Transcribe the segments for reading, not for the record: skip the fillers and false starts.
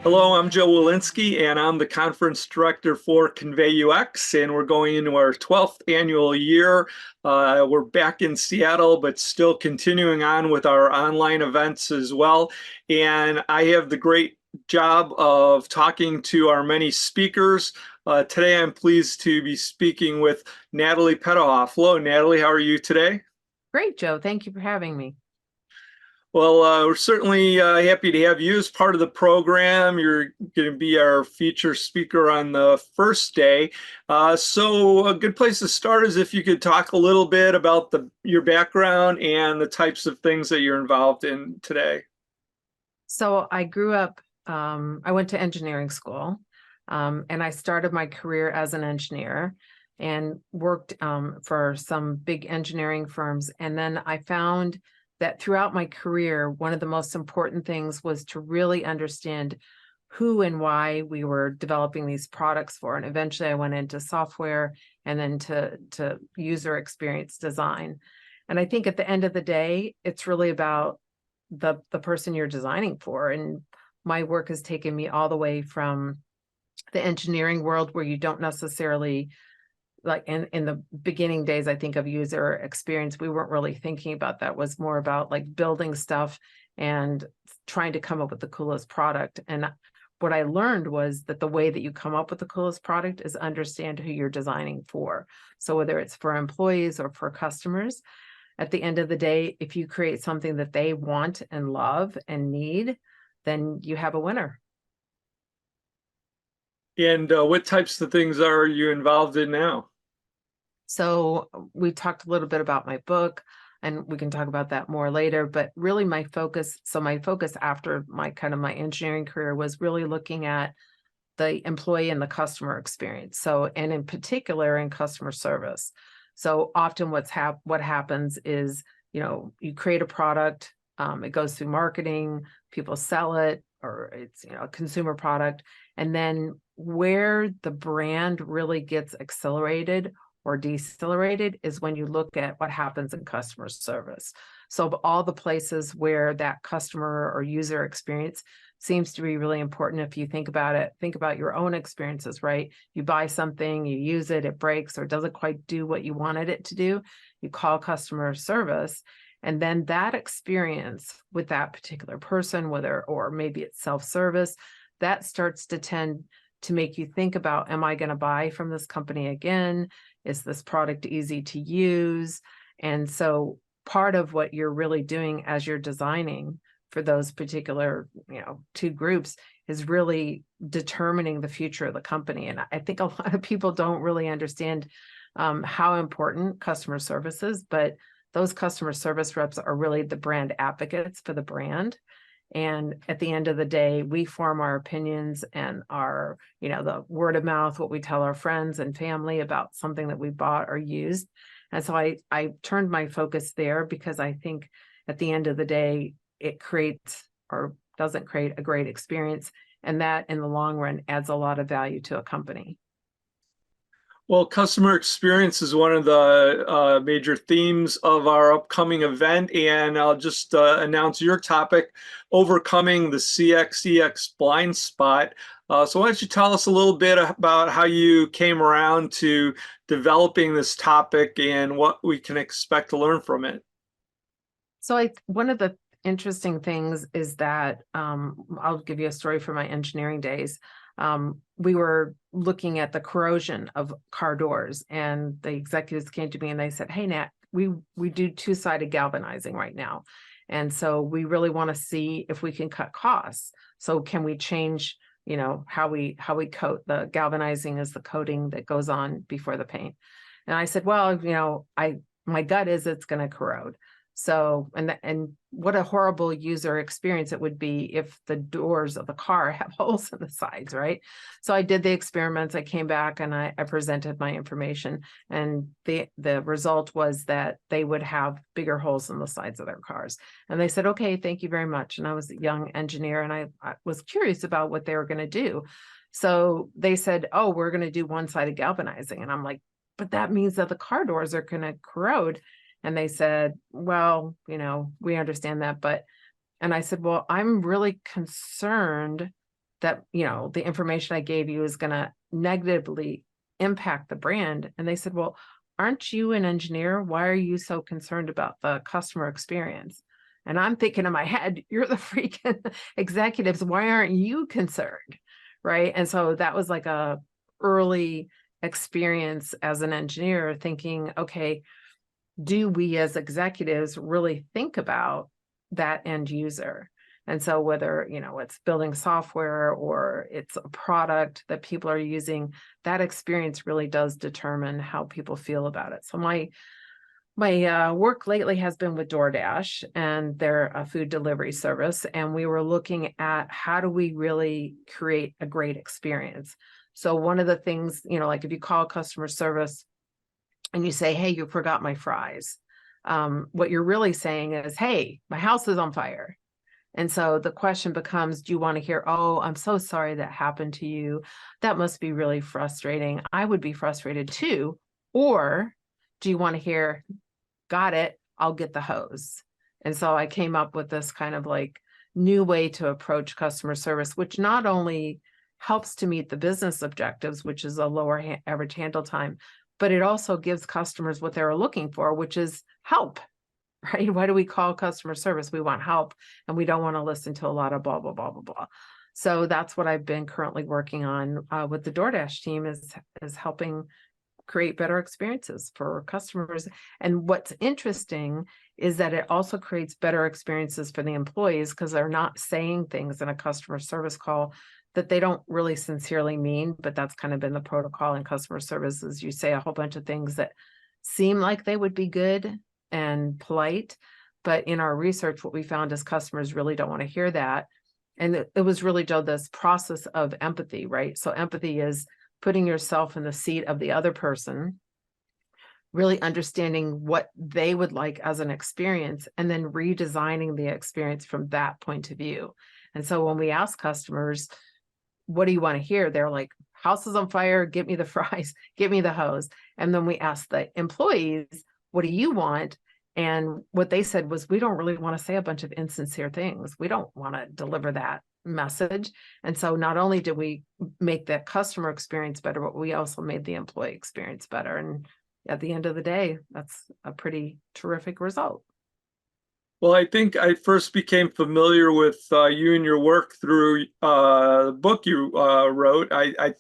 Hello, I'm Joe Walensky, and I'm the conference director for Convey UX, and we're going into our 12th annual year. We're back in Seattle, but still continuing on with our online events as well. And I have the great job of talking to our many speakers. Today, I'm pleased to be speaking with Natalie Petouhoff. Hello, Natalie, how are you today? Great, Joe. Thank you for having me. Well, we're certainly happy to have you as part of the program. You're going to be our feature speaker on the first day. So a good place to start is if you could talk a little bit about your background and the types of things that you're involved in today. So I grew up, I went to engineering school, and I started my career as an engineer and worked for some big engineering firms. And then I found that throughout my career, one of the most important things was to really understand who and why we were developing these products for. And eventually I went into software and then to user experience design. And I think at the end of the day, it's really about the person you're designing for. And my work has taken me all the way from the engineering world, where you don't necessarily, like in the beginning days, I think, of user experience, we weren't really thinking about that. It was more about like building stuff and trying to come up with the coolest product. And what I learned was that the way that you come up with the coolest product is understand who you're designing for. So whether it's for employees or for customers, at the end of the day, if you create something that they want and love and need, then you have a winner. And what types of things are you involved in now? So we talked a little bit about my book, and we can talk about that more later, but really my focus after my engineering career was really looking at the employee and the customer experience. So, and in particular in customer service. So often what happens is, you create a product, it goes through marketing, people sell it, or it's, a consumer product. And then where the brand really gets accelerated or decelerated is when you look at what happens in customer service. So all the places where that customer or user experience seems to be really important. If you think about it, think about your own experiences, right? You buy something, you use it, it breaks or doesn't quite do what you wanted it to do. You call customer service, and then that experience with that particular person, or maybe it's self-service, that starts to tend to make you think about, am I going to buy from this company again? Is this product easy to use? And so part of what you're really doing as you're designing for those particular, two groups is really determining the future of the company. And I think a lot of people don't really understand how important customer service is, but those customer service reps are really the brand advocates for the brand. And at the end of the day, we form our opinions and our, the word of mouth, what we tell our friends and family about something that we bought or used. And so I turned my focus there because I think at the end of the day, it creates or doesn't create a great experience. And that in the long run adds a lot of value to a company. Well, customer experience is one of the major themes of our upcoming event, and I'll just announce your topic, overcoming the CX/EX blind spot. So why don't you tell us a little bit about how you came around to developing this topic and what we can expect to learn from it? So one of the interesting things is that I'll give you a story from my engineering days. We were looking at the corrosion of car doors, and the executives came to me and they said, "Hey, Nat, we do two-sided galvanizing right now. And so we really want to see if we can cut costs. So can we change, how we coat? The galvanizing is the coating that goes on before the paint." And I said, "Well, my gut is it's going to corrode." So, and what a horrible user experience it would be if the doors of the car have holes in the sides, right? So I did the experiments. I came back and I presented my information, and the result was that they would have bigger holes in the sides of their cars. And they said, "Okay, thank you very much." And I was a young engineer, and I was curious about what they were going to do. So they said, "Oh, we're going to do one-sided galvanizing." And I'm like, "But that means that the car doors are going to corrode." And they said, "Well, we understand that, but," and I said, "Well, I'm really concerned that, the information I gave you is going to negatively impact the brand. And they said, well, aren't you an engineer? Why are you so concerned about the customer experience? And I'm thinking in my head, you're the freaking executives. Why aren't you concerned? Right. And so that was like a early experience as an engineer thinking, okay, do we as executives really think about that end user? And so whether, it's building software or it's a product that people are using, that experience really does determine how people feel about it. So my work lately has been with DoorDash, and they're a food delivery service. And we were looking at how do we really create a great experience. So one of the things, like if you call customer service and you say, hey, you forgot my fries, what you're really saying is, hey, my house is on fire. And so the question becomes, do you want to hear, oh, I'm so sorry that happened to you. That must be really frustrating. I would be frustrated too. Or do you want to hear, got it, I'll get the hose. And so I came up with this kind of like new way to approach customer service, which not only helps to meet the business objectives, which is a lower average handle time, but it also gives customers what they're looking for, which is help. Right? Why do we call customer service? We want help, and we don't want to listen to a lot of blah, blah, blah, blah, blah. So that's what I've been currently working on with the DoorDash team is helping create better experiences for customers. And what's interesting is that it also creates better experiences for the employees because they're not saying things in a customer service call that they don't really sincerely mean, but that's kind of been the protocol in customer services. You say a whole bunch of things that seem like they would be good and polite, but in our research, what we found is customers really don't want to hear that. And it was really, Joe, this process of empathy, right? So empathy is putting yourself in the seat of the other person, really understanding what they would like as an experience, and then redesigning the experience from that point of view. And so when we ask customers, what do you want to hear? They're like, house is on fire, get me the fries, get me the hose. And then we ask the employees, what do you want? And what they said was, we don't really want to say a bunch of insincere things. We don't want to deliver that message. And so not only did we make the customer experience better, but we also made the employee experience better. And at the end of the day, that's a pretty terrific result. Well, I think I first became familiar with you and your work through the book you wrote. I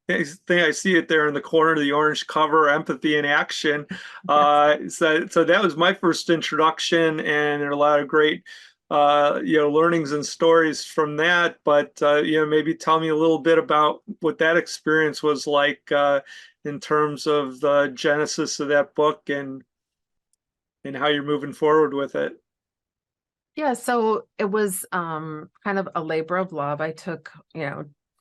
think I see it there in the corner, the orange cover, Empathy in Action. So that was my first introduction, and there are a lot of great learnings and stories from that. But maybe tell me a little bit about what that experience was like in terms of the genesis of that book and how you're moving forward with it. Yeah, so it was kind of a labor of love. I took,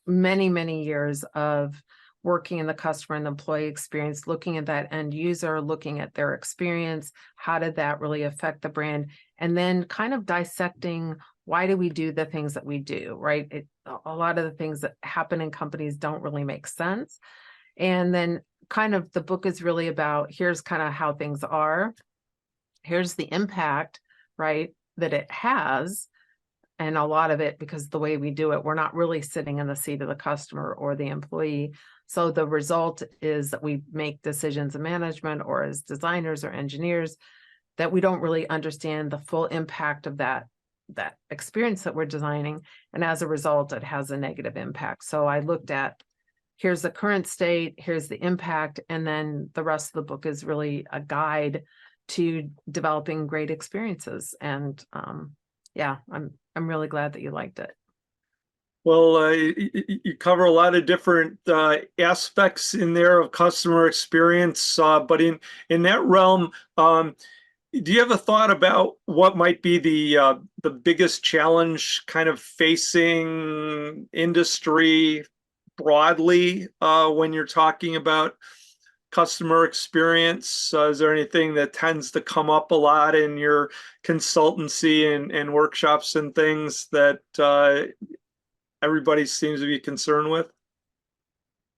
many, many years of working in the customer and employee experience, looking at that end user, looking at their experience, how did that really affect the brand, and then kind of dissecting why do we do the things that we do, right? A lot of the things that happen in companies don't really make sense. And then kind of the book is really about, here's kind of how things are, here's the impact, right, that it has. And a lot of it, because the way we do it, we're not really sitting in the seat of the customer or the employee. So the result is that we make decisions in management or as designers or engineers that we don't really understand the full impact of that experience that we're designing. And as a result, it has a negative impact. So I looked at, here's the current state, here's the impact, and then the rest of the book is really a guide to developing great experiences. And I'm really glad that you liked it. Well, you cover a lot of different aspects in there of customer experience, but in that realm, do you have a thought about what might be the biggest challenge kind of facing industry broadly when you're talking about customer experience? Is there anything that tends to come up a lot in your consultancy and workshops and things that everybody seems to be concerned with?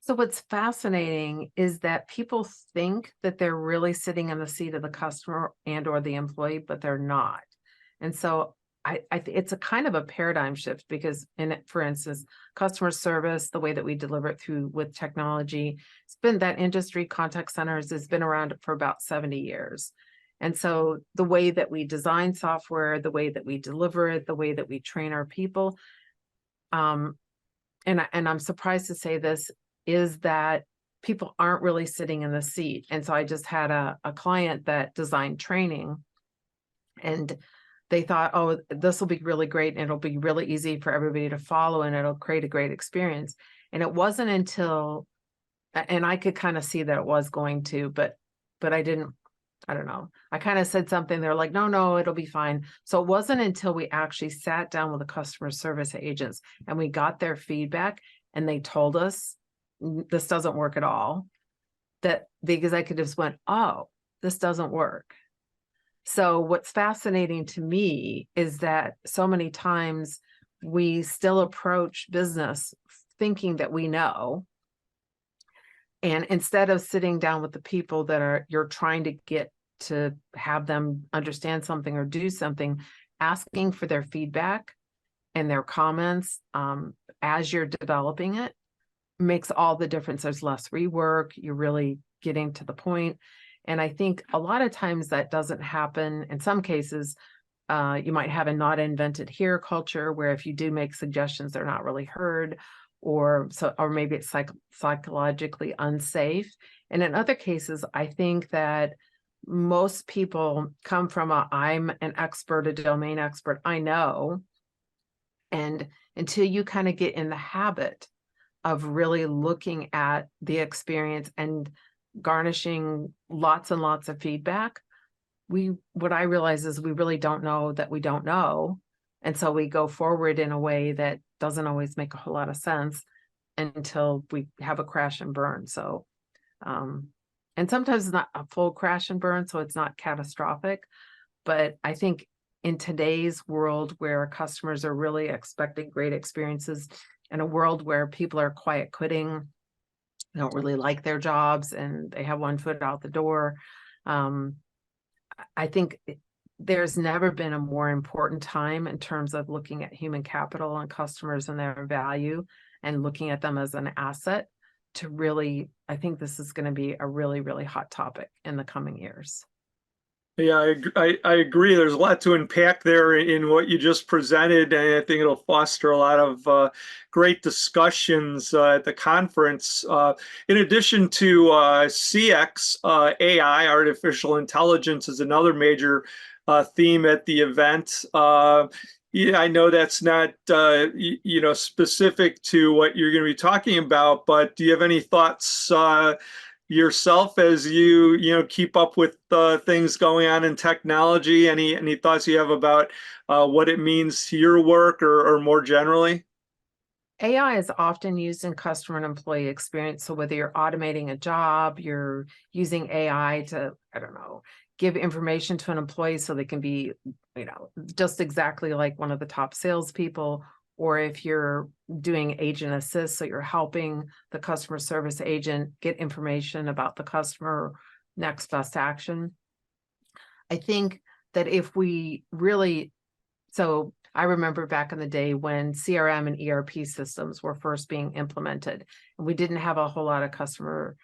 So what's fascinating is that people think that they're really sitting in the seat of the customer and or the employee, but they're not. And so it's a kind of a paradigm shift because for instance, customer service, the way that we deliver it through with technology, it's been that industry contact centers has been around for about 70 years. And so the way that we design software, the way that we deliver it, the way that we train our people, and I'm surprised to say this, is that people aren't really sitting in the seat. And so I just had a client that designed training, and they thought, oh, this will be really great, and it'll be really easy for everybody to follow, and it'll create a great experience. And it wasn't until, and I could kind of see that it was going to, but I didn't, I don't know. I kind of said something, they're like, no, it'll be fine. So it wasn't until we actually sat down with the customer service agents and we got their feedback and they told us this doesn't work at all, that the executives went, oh, this doesn't work. So what's fascinating to me is that so many times we still approach business thinking that we know. And instead of sitting down with the people that you're trying to get to have them understand something or do something, asking for their feedback and their comments as you're developing it makes all the difference. There's less rework. You're really getting to the point. And I think a lot of times that doesn't happen. In some cases, you might have a not invented here culture where if you do make suggestions, they're not really heard, or maybe it's psychologically unsafe. And in other cases, I think that most people come from I'm an expert, a domain expert, I know. And until you kind of get in the habit of really looking at the experience and garnishing lots and lots of feedback, what I realize is we really don't know that we don't know. And so we go forward in a way that doesn't always make a whole lot of sense until we have a crash and burn. So, and sometimes it's not a full crash and burn, so it's not catastrophic. But I think in today's world where customers are really expecting great experiences, in a world where people are quiet quitting, they don't really like their jobs, and they have one foot out the door, I think there's never been a more important time in terms of looking at human capital and customers and their value and looking at them as an asset to really, I think this is going to be a really, really hot topic in the coming years. Yeah, I agree. There's a lot to unpack there in what you just presented, and I think it'll foster a lot of great discussions at the conference. In addition to CX, AI, artificial intelligence, is another major theme at the event. Yeah, I know that's not specific to what you're going to be talking about, but do you have any thoughts yourself as you keep up with things going on in technology? Any thoughts you have about what it means to your work or more generally? AI is often used in customer and employee experience. So whether you're automating a job, you're using AI to, I don't know, give information to an employee so they can be, just exactly like one of the top salespeople, or if you're doing agent assist, so you're helping the customer service agent get information about the customer, next best action. I think that if we really, so I remember back in the day when CRM and ERP systems were first being implemented, and we didn't have a whole lot of customer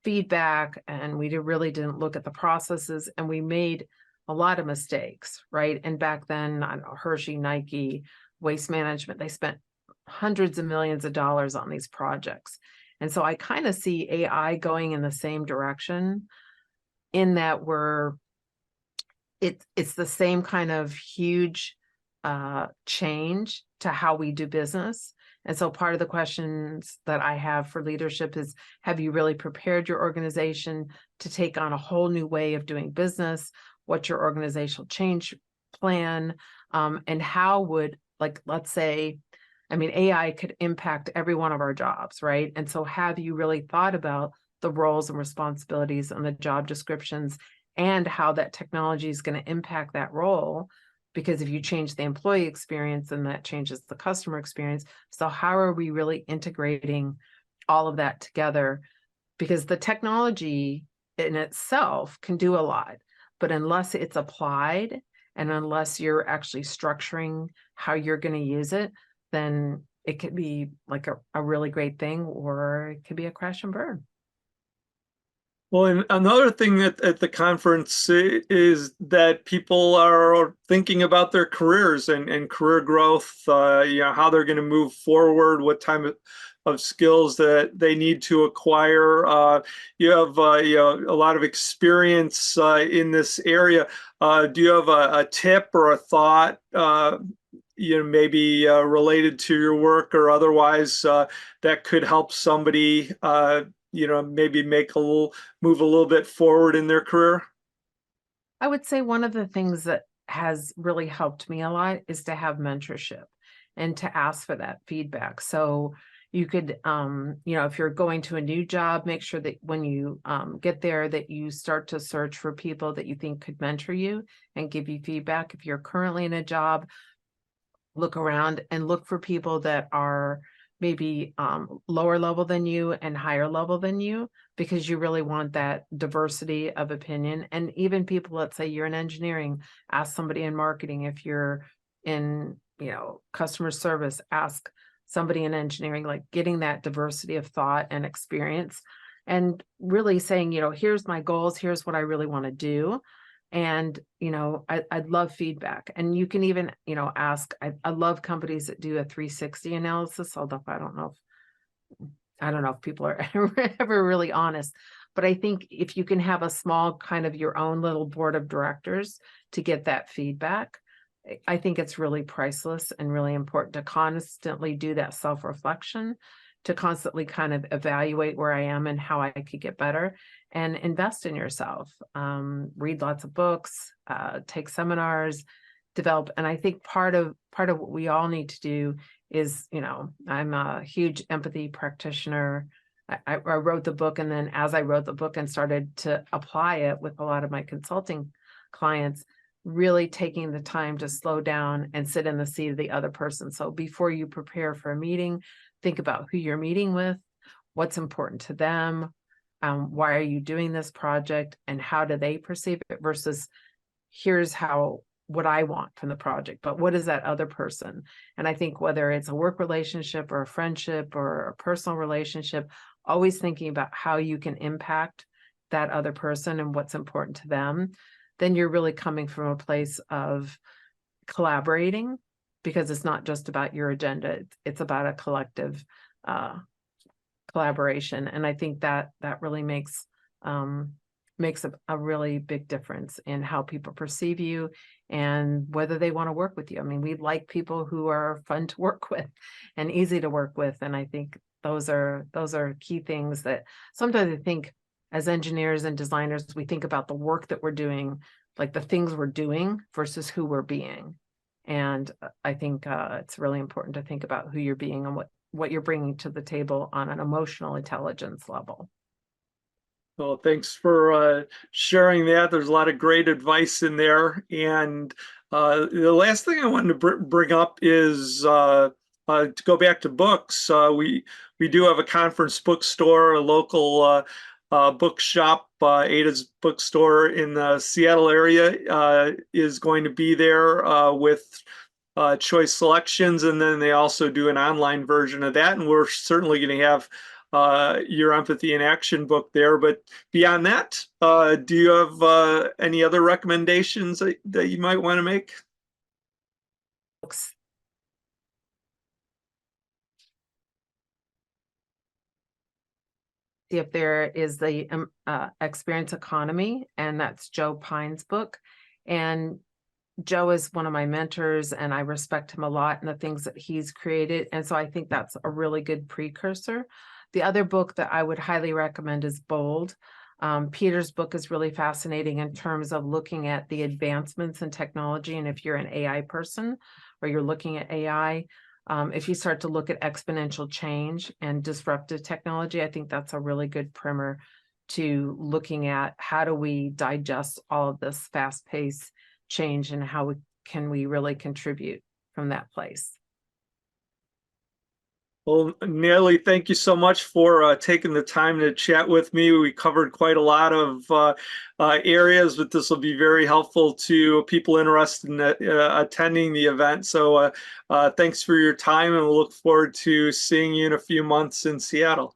feedback, and we really didn't look at the processes, and we made a lot of mistakes, right? And back then, I don't know, Hershey, Nike, Waste Management, they spent hundreds of millions of dollars on these projects. And so I kind of see AI going in the same direction, in that it's the same kind of huge change to how we do business. And so part of the questions that I have for leadership is, have you really prepared your organization to take on a whole new way of doing business? What's your organizational change plan? And how would, let's say, AI could impact every one of our jobs, right? And so have you really thought about the roles and responsibilities and the job descriptions and how that technology is going to impact that role? Because if you change the employee experience, then that changes the customer experience. So how are we really integrating all of that together? Because the technology in itself can do a lot, but unless it's applied And unless you're actually structuring how you're going to use it, then it could be like a really great thing, or it could be a crash and burn. Well, and another thing that at the conference is that people are thinking about their careers and career growth, how they're going to move forward, what type of skills that they need to acquire. You have a lot of experience in this area. Do you have a tip or a thought, maybe related to your work or otherwise, that could help somebody, maybe move a little bit forward in their career? I would say one of the things that has really helped me a lot is to have mentorship and to ask for that feedback. So you could, if you're going to a new job, make sure that when you get there, that you start to search for people that you think could mentor you and give you feedback. If you're currently in a job, look around and look for people that are maybe lower level than you and higher level than you, because you really want that diversity of opinion. And even people, let's say you're in engineering, ask somebody in marketing. If you're in, customer service, ask somebody in engineering, like getting that diversity of thought and experience, and really saying, here's my goals, here's what I really want to do. And, I'd love feedback. And you can even, ask, I love companies that do a 360 analysis, although I don't know if people are ever really honest, but I think if you can have a small kind of your own little board of directors to get that feedback, I think it's really priceless and really important to constantly do that self-reflection, to constantly kind of evaluate where I am and how I could get better, and invest in yourself. Read lots of books, take seminars, develop. And I think part of what we all need to do is, I'm a huge empathy practitioner. I wrote the book, and then as I wrote the book and started to apply it with a lot of my consulting clients, really taking the time to slow down and sit in the seat of the other person. So before you prepare for a meeting, think about who you're meeting with, what's important to them, why are you doing this project, and how do they perceive it, versus here's what I want from the project, but what is that other person? And I think whether it's a work relationship or a friendship or a personal relationship, always thinking about how you can impact that other person and what's important to them, then you're really coming from a place of collaborating, because it's not just about your agenda, it's about a collective collaboration. And I think that really makes a really big difference in how people perceive you and whether they want to work with you. I mean, we like people who are fun to work with and easy to work with. And I think those are key things that sometimes I think as engineers and designers, we think about the work that we're doing, like the things we're doing versus who we're being. And I think it's really important to think about who you're being and what you're bringing to the table on an emotional intelligence level. Well, thanks for sharing that. There's a lot of great advice in there. And the last thing I wanted to bring up is to go back to books. We do have a conference bookstore, a local bookshop. Ada's bookstore in the Seattle area is going to be there with choice selections, and then they also do an online version of that. And we're certainly going to have your Empathy in Action book there. But beyond that, do you have any other recommendations that you might want to make? Books. See if there is the Experience Economy, and that's Joe Pine's book. And Joe is one of my mentors, and I respect him a lot and the things that he's created. And so I think that's a really good precursor. The other book that I would highly recommend is Bold. Peter's book is really fascinating in terms of looking at the advancements in technology. And if you're an AI person or you're looking at AI, if you start to look at exponential change and disruptive technology, I think that's a really good primer to looking at how do we digest all of this fast-paced change and how can we really contribute from that place. Well, Natalie, thank you so much for taking the time to chat with me. We covered quite a lot of areas, but this will be very helpful to people interested in attending the event. So thanks for your time, and we'll look forward to seeing you in a few months in Seattle.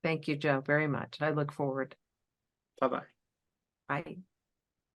Thank you, Joe, very much. I look forward. Bye-bye. Bye.